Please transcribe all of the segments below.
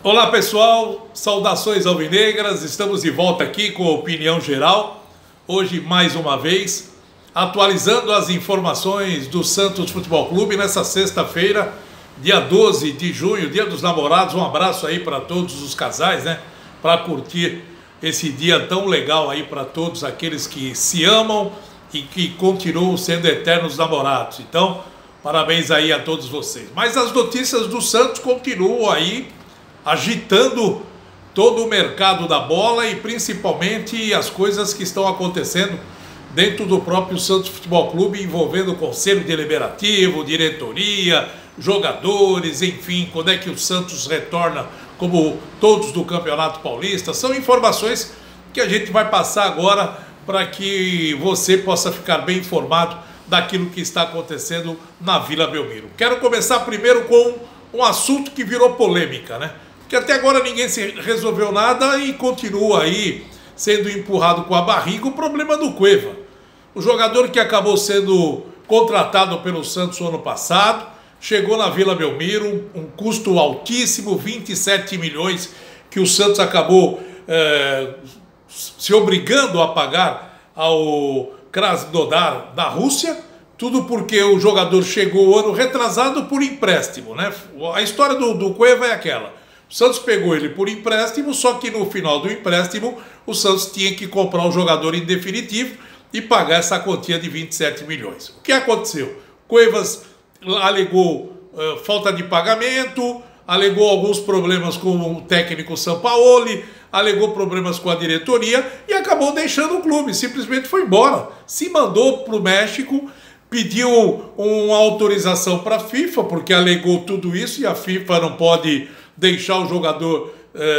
Olá pessoal, saudações alvinegras, estamos de volta aqui com a opinião geral, hoje mais uma vez, atualizando as informações do Santos Futebol Clube nessa sexta-feira, dia 12 de junho, dia dos namorados. Um abraço aí para todos os casais, né, para curtir esse dia tão legal aí para todos aqueles que se amam e que continuam sendo eternos namorados. Então, parabéns aí a todos vocês. Mas as notícias do Santos continuam aí agitando todo o mercado da bola e principalmente as coisas que estão acontecendo dentro do próprio Santos Futebol Clube, envolvendo o Conselho Deliberativo, diretoria, jogadores, enfim, quando é que o Santos retorna como todos do Campeonato Paulista. São informações que a gente vai passar agora para que você possa ficar bem informado daquilo que está acontecendo na Vila Belmiro. Quero começar primeiro com um assunto que virou polêmica, né? Que até agora ninguém se resolveu nada e continua aí sendo empurrado com a barriga o problema do Cueva. O jogador que acabou sendo contratado pelo Santos no ano passado, chegou na Vila Belmiro, um custo altíssimo, 27 milhões, que o Santos acabou se obrigando a pagar ao Krasnodar da Rússia, tudo porque o jogador chegou ano retrasado por empréstimo, né? A história do Cueva é aquela. O Santos pegou ele por empréstimo, só que no final do empréstimo o Santos tinha que comprar um jogador em definitivo e pagar essa quantia de 27 milhões. O que aconteceu? Cuevas alegou falta de pagamento, alegou alguns problemas com o técnico Sampaoli, alegou problemas com a diretoria e acabou deixando o clube, simplesmente foi embora. Se mandou para o México, pediu uma autorização para a FIFA, porque alegou tudo isso e a FIFA não pode deixar o jogador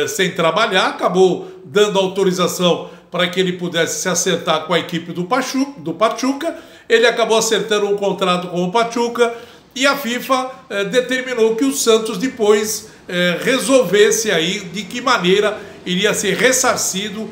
sem trabalhar, acabou dando autorização para que ele pudesse se acertar com a equipe do Pachuca. Ele acabou acertando um contrato com o Pachuca e a FIFA determinou que o Santos depois resolvesse aí de que maneira iria ser ressarcido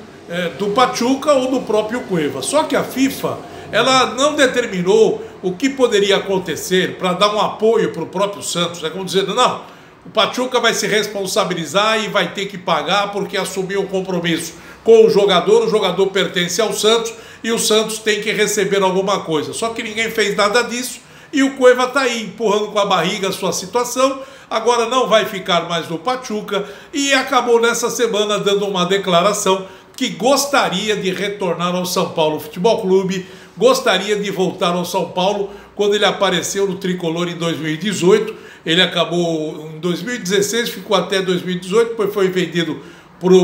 do Pachuca ou do próprio Cueva. Só que a FIFA, ela não determinou o que poderia acontecer para dar um apoio para o próprio Santos, como dizendo, não, o Pachuca vai se responsabilizar e vai ter que pagar porque assumiu um compromisso com o jogador pertence ao Santos e o Santos tem que receber alguma coisa. Só que ninguém fez nada disso e o Cueva está aí empurrando com a barriga a sua situação, agora não vai ficar mais no Pachuca e acabou nessa semana dando uma declaração que gostaria de retornar ao São Paulo Futebol Clube, gostaria de voltar ao São Paulo quando ele apareceu no Tricolor em 2018, ele acabou em 2016, ficou até 2018, depois foi vendido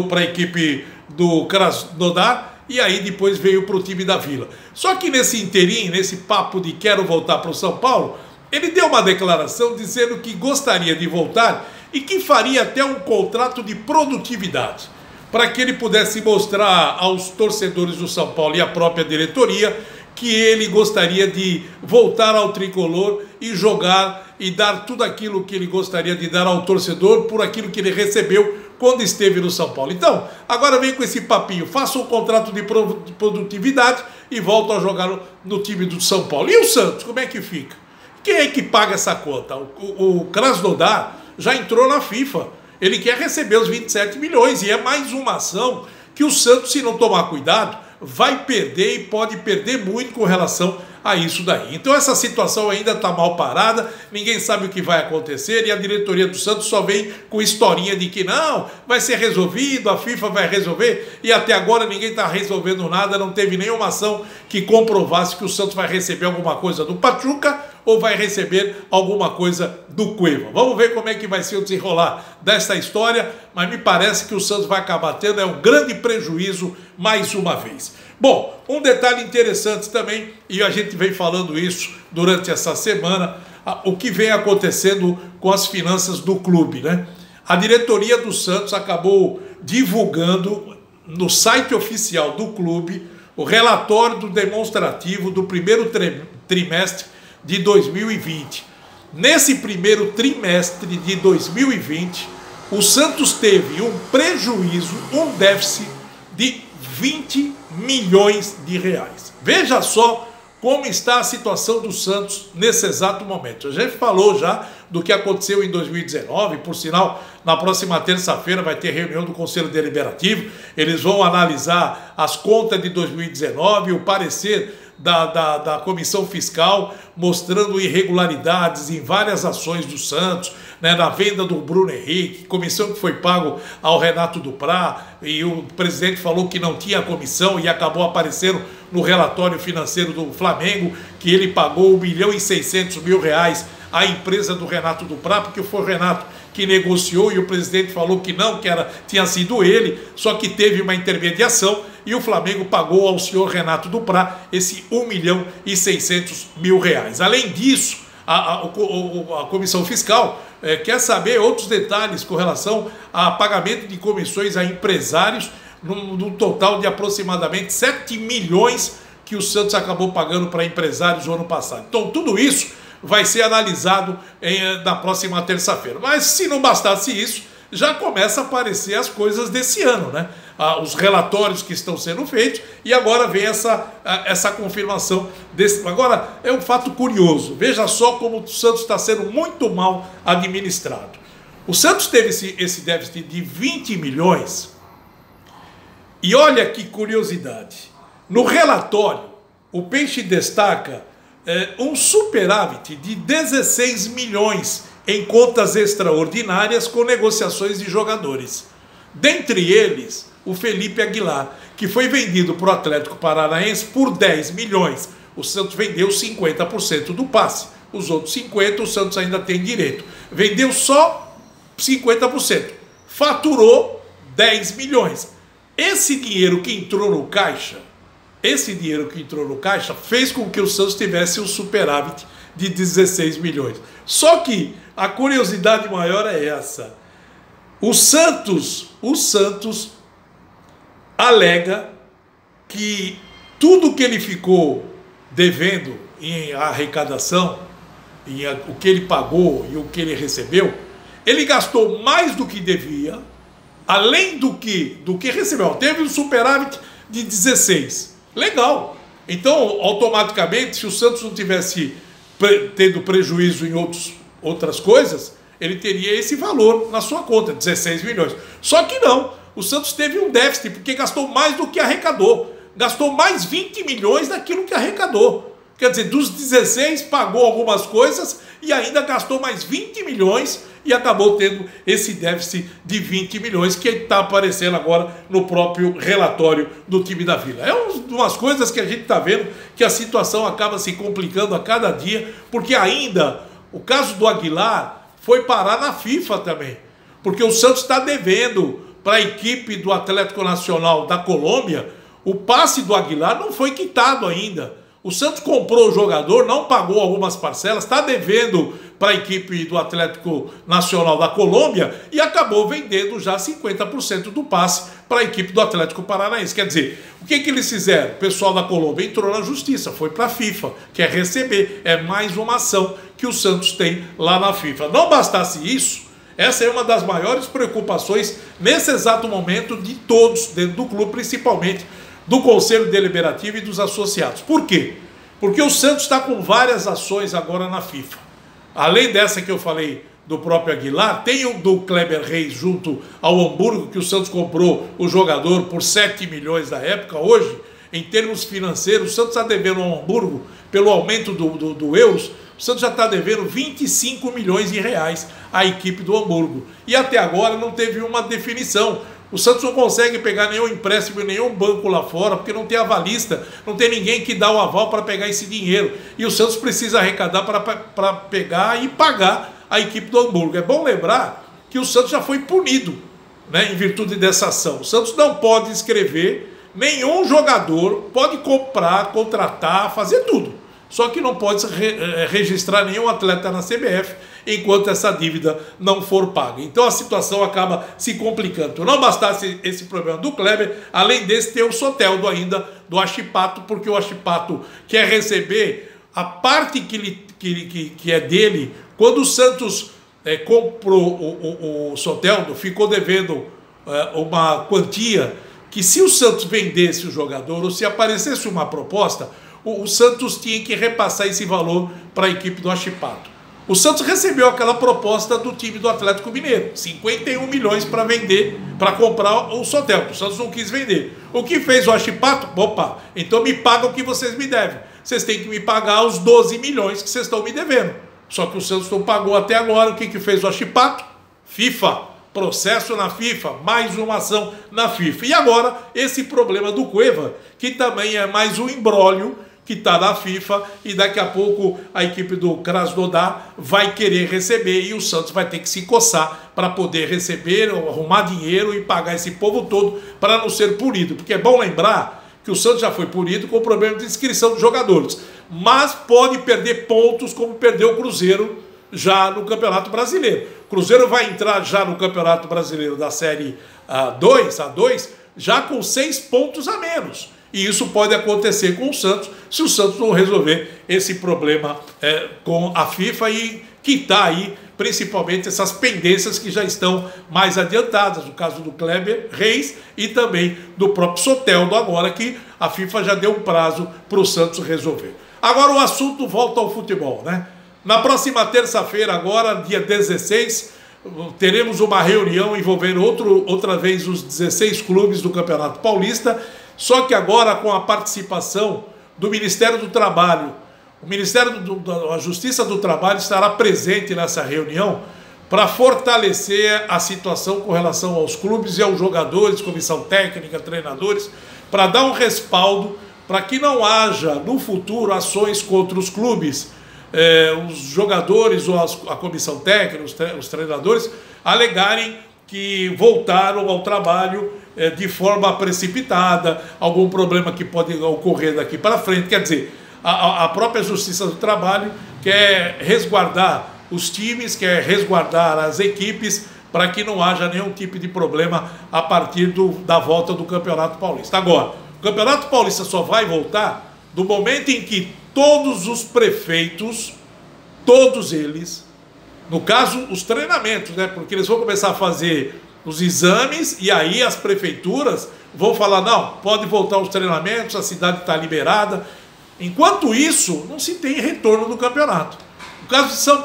para a equipe do Krasnodar e aí depois veio para o time da Vila. Só que nesse inteirinho, nesse papo de quero voltar para o São Paulo, ele deu uma declaração dizendo que gostaria de voltar e que faria até um contrato de produtividade, para que ele pudesse mostrar aos torcedores do São Paulo e à própria diretoria que ele gostaria de voltar ao tricolor e jogar e dar tudo aquilo que ele gostaria de dar ao torcedor por aquilo que ele recebeu quando esteve no São Paulo. Então, agora vem com esse papinho, faça um contrato de produtividade e volta a jogar no time do São Paulo. E o Santos, como é que fica? Quem é que paga essa conta? O Krasnodar já entrou na FIFA, ele quer receber os 27 milhões e é mais uma ação que o Santos, se não tomar cuidado, vai perder e pode perder muito com relação a isso daí. Então essa situação ainda está mal parada, ninguém sabe o que vai acontecer e a diretoria do Santos só vem com historinha de que não, vai ser resolvido, a FIFA vai resolver e até agora ninguém está resolvendo nada, não teve nenhuma ação que comprovasse que o Santos vai receber alguma coisa do Pachuca ou vai receber alguma coisa do Cueva. Vamos ver como é que vai ser o desenrolar dessa história, mas me parece que o Santos vai acabar tendo um grande prejuízo mais uma vez. Bom, um detalhe interessante também, e a gente vem falando isso durante essa semana, o que vem acontecendo com as finanças do clube, né? A diretoria do Santos acabou divulgando no site oficial do clube o relatório do demonstrativo do primeiro trimestre de 2020. Nesse primeiro trimestre de 2020, o Santos teve um prejuízo, um déficit de 20 milhões de reais. Veja só como está a situação do Santos nesse exato momento. A gente falou já do que aconteceu em 2019, por sinal, na próxima terça-feira vai ter reunião do Conselho Deliberativo, eles vão analisar as contas de 2019, o parecer da Comissão Fiscal, mostrando irregularidades em várias ações do Santos, né, na venda do Bruno Henrique, comissão que foi pago ao Renato Duprá, e o presidente falou que não tinha comissão e acabou aparecendo no relatório financeiro do Flamengo, que ele pagou R$1.600.000 à empresa do Renato Duprá, porque foi o Renato que negociou e o presidente falou que não, tinha sido ele, só que teve uma intermediação e o Flamengo pagou ao senhor Renato Duprá esse R$1.600.000. Além disso, a Comissão Fiscal quer saber outros detalhes com relação a pagamento de comissões a empresários, no total de aproximadamente 7 milhões que o Santos acabou pagando para empresários no ano passado. Então tudo isso vai ser analisado na próxima terça-feira. Mas se não bastasse isso, já começa a aparecer as coisas desse ano, né? Os relatórios que estão sendo feitos e agora vem essa confirmação desse. Agora, é um fato curioso. Veja só como o Santos está sendo muito mal administrado. O Santos teve esse déficit de 20 milhões e olha que curiosidade. No relatório, o Peixe destaca um superávit de 16 milhões em contas extraordinárias com negociações de jogadores. Dentre eles, o Felipe Aguilar, que foi vendido para o Atlético Paranaense por 10 milhões. O Santos vendeu 50% do passe. Os outros 50% o Santos ainda tem direito. Vendeu só 50%. Faturou 10 milhões. Esse dinheiro que entrou no caixa, fez com que o Santos tivesse um superávit de 16 milhões. Só que a curiosidade maior é essa. O Santos alega que tudo que ele ficou devendo em arrecadação, o que ele pagou e o que ele recebeu, ele gastou mais do que devia, além do que recebeu. Teve um superávit de 16. Legal. Então, automaticamente, se o Santos não tivesse tendo prejuízo em outras coisas, ele teria esse valor na sua conta, 16 milhões. Só que não. O Santos teve um déficit, porque gastou mais do que arrecadou. Gastou mais 20 milhões daquilo que arrecadou. Quer dizer, dos 16 pagou algumas coisas e ainda gastou mais 20 milhões e acabou tendo esse déficit de 20 milhões que está aparecendo agora no próprio relatório do time da Vila. É umas coisas que a gente está vendo que a situação acaba se complicando a cada dia, porque ainda o caso do Aguilar foi parar na FIFA também, porque o Santos está devendo para a equipe do Atlético Nacional da Colômbia. O passe do Aguilar não foi quitado ainda. O Santos comprou o jogador, não pagou algumas parcelas, está devendo para a equipe do Atlético Nacional da Colômbia e acabou vendendo já 50% do passe para a equipe do Atlético Paranaense. Quer dizer, o que eles fizeram? O pessoal da Colômbia entrou na justiça, foi para a FIFA, quer receber. É mais uma ação que o Santos tem lá na FIFA. Não bastasse isso, essa é uma das maiores preocupações nesse exato momento de todos dentro do clube, principalmente do Conselho Deliberativo e dos associados. Por quê? Porque o Santos está com várias ações agora na FIFA. Além dessa que eu falei do próprio Aguilar, tem o do Kleber Reis junto ao Hamburgo, que o Santos comprou o jogador por 7 milhões da época. Hoje, em termos financeiros, o Santos está devendo ao Hamburgo, pelo aumento do euros, o Santos já está devendo 25 milhões de reais à equipe do Hamburgo. E até agora não teve uma definição. O Santos não consegue pegar nenhum empréstimo em nenhum banco lá fora, porque não tem avalista, não tem ninguém que dá o aval para pegar esse dinheiro. E o Santos precisa arrecadar para pegar e pagar a equipe do Hamburgo. É bom lembrar que o Santos já foi punido, né, em virtude dessa ação. O Santos não pode inscrever nenhum jogador, pode comprar, contratar, fazer tudo. Só que não pode registrar nenhum atleta na CBF enquanto essa dívida não for paga. Então a situação acaba se complicando. Não bastasse esse problema do Kleber, além desse tem o Soteldo ainda do Achipato, porque o Achipato quer receber a parte que é dele. Quando o Santos comprou o Soteldo, ficou devendo uma quantia que, se o Santos vendesse o jogador ou se aparecesse uma proposta, o Santos tinha que repassar esse valor para a equipe do Achipato. O Santos recebeu aquela proposta do time do Atlético Mineiro, 51 milhões para vender, para comprar o Soteldo. O Santos não quis vender. O que fez o Achipato? Opa, então me paga o que vocês me devem. Vocês têm que me pagar os 12 milhões que vocês estão me devendo. Só que o Santos não pagou até agora. O que fez o Achipato? FIFA, processo na FIFA, mais uma ação na FIFA. E agora, esse problema do Cueva, que também é mais um imbróglio que está na FIFA, e daqui a pouco a equipe do Krasnodar vai querer receber e o Santos vai ter que se coçar para poder receber, arrumar dinheiro e pagar esse povo todo para não ser punido. Porque é bom lembrar que o Santos já foi punido com o problema de inscrição dos jogadores, mas pode perder pontos como perdeu o Cruzeiro já no Campeonato Brasileiro. O Cruzeiro vai entrar já no Campeonato Brasileiro da Série A2, já com 6 pontos a menos. E isso pode acontecer com o Santos, se o Santos não resolver esse problema com a FIFA e quitar aí, principalmente, essas pendências que já estão mais adiantadas, no caso do Kleber Reis e também do próprio Soteldo, agora que a FIFA já deu um prazo para o Santos resolver. Agora o assunto volta ao futebol, né? Na próxima terça-feira, agora, dia 16, teremos uma reunião envolvendo outra vez os 16 clubes do Campeonato Paulista, só que agora com a participação do Ministério do Trabalho. O Ministério da Justiça do Trabalho estará presente nessa reunião para fortalecer a situação com relação aos clubes e aos jogadores, comissão técnica, treinadores, para dar um respaldo para que não haja no futuro ações contra os clubes, os jogadores ou a comissão técnica, os treinadores, alegarem que voltaram ao trabalho de forma precipitada, algum problema que pode ocorrer daqui para frente. Quer dizer, a própria Justiça do Trabalho quer resguardar os times, quer resguardar as equipes para que não haja nenhum tipo de problema a partir da volta do Campeonato Paulista. Agora, o Campeonato Paulista só vai voltar do momento em que todos os prefeitos, todos eles, no caso os treinamentos, né? Porque eles vão começar a fazer os exames e aí as prefeituras vão falar, não, pode voltar os treinamentos, a cidade está liberada. Enquanto isso, não se tem retorno do campeonato. No caso de São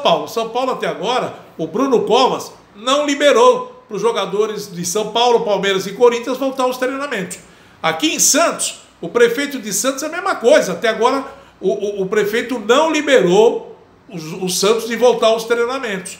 Paulo até agora, o Bruno Covas não liberou para os jogadores de São Paulo, Palmeiras e Corinthians voltar aos treinamentos. Aqui em Santos, o prefeito de Santos é a mesma coisa. Até agora, o prefeito não liberou o Santos de voltar aos treinamentos.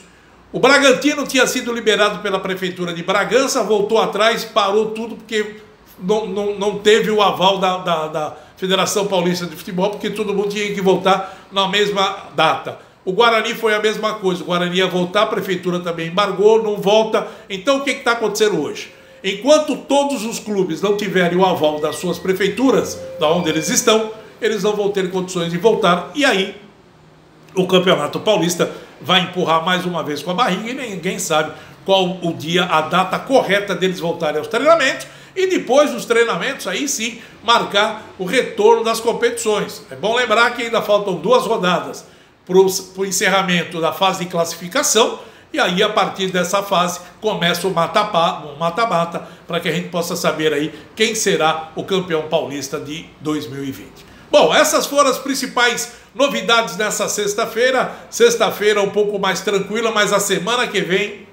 O Bragantino tinha sido liberado pela prefeitura de Bragança, voltou atrás, parou tudo porque não teve o aval da Federação Paulista de Futebol, porque todo mundo tinha que voltar na mesma data. O Guarani foi a mesma coisa, o Guarani ia voltar, a prefeitura também embargou, não volta. Então o que está acontecendo hoje? Enquanto todos os clubes não tiverem o aval das suas prefeituras, da onde eles estão, eles não vão ter condições de voltar, e aí o Campeonato Paulista vai empurrar mais uma vez com a barriga e ninguém sabe qual o dia, a data correta deles voltarem aos treinamentos, e depois dos treinamentos, aí sim, marcar o retorno das competições. É bom lembrar que ainda faltam 2 rodadas para o encerramento da fase de classificação, e aí a partir dessa fase começa o mata-mata, para que a gente possa saber aí quem será o campeão paulista de 2020. Bom, essas foram as principais novidades nessa sexta-feira. Sexta-feira um pouco mais tranquila, mas a semana que vem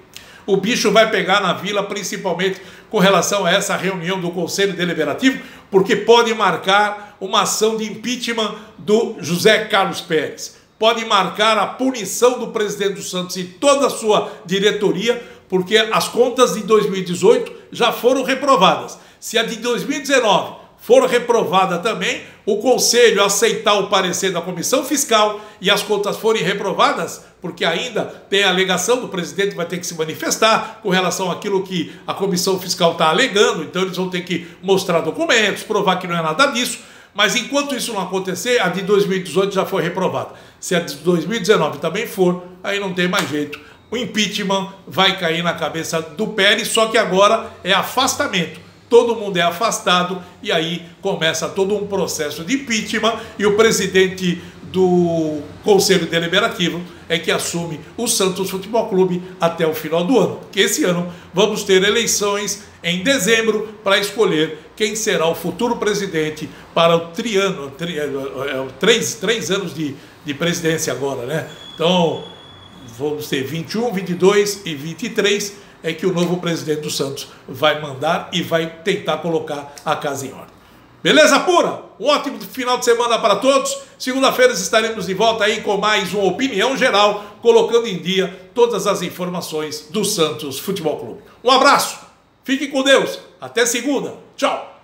o bicho vai pegar na Vila, principalmente com relação a essa reunião do Conselho Deliberativo, porque pode marcar uma ação de impeachment do José Carlos Pérez. Pode marcar a punição do presidente do Santos e toda a sua diretoria, porque as contas de 2018 já foram reprovadas. Se a de 2019 for reprovada também, o Conselho aceitar o parecer da Comissão Fiscal e as contas forem reprovadas, porque ainda tem a alegação do presidente, vai ter que se manifestar com relação àquilo que a Comissão Fiscal está alegando, então eles vão ter que mostrar documentos, provar que não é nada disso. Mas enquanto isso não acontecer, a de 2018 já foi reprovada. Se a de 2019 também for, aí não tem mais jeito. O impeachment vai cair na cabeça do Pérez, só que agora é afastamento. Todo mundo é afastado e aí começa todo um processo de impeachment e o presidente do Conselho Deliberativo é que assume o Santos Futebol Clube até o final do ano. Porque esse ano vamos ter eleições em dezembro para escolher quem será o futuro presidente para o triano, três anos de presidência agora, né? Então, vamos ter 21, 22 e 23 é que o novo presidente do Santos vai mandar e vai tentar colocar a casa em ordem. Beleza pura? Um ótimo final de semana para todos. Segunda-feira estaremos de volta aí com mais uma opinião geral, colocando em dia todas as informações do Santos Futebol Clube. Um abraço, fique com Deus, até segunda, tchau!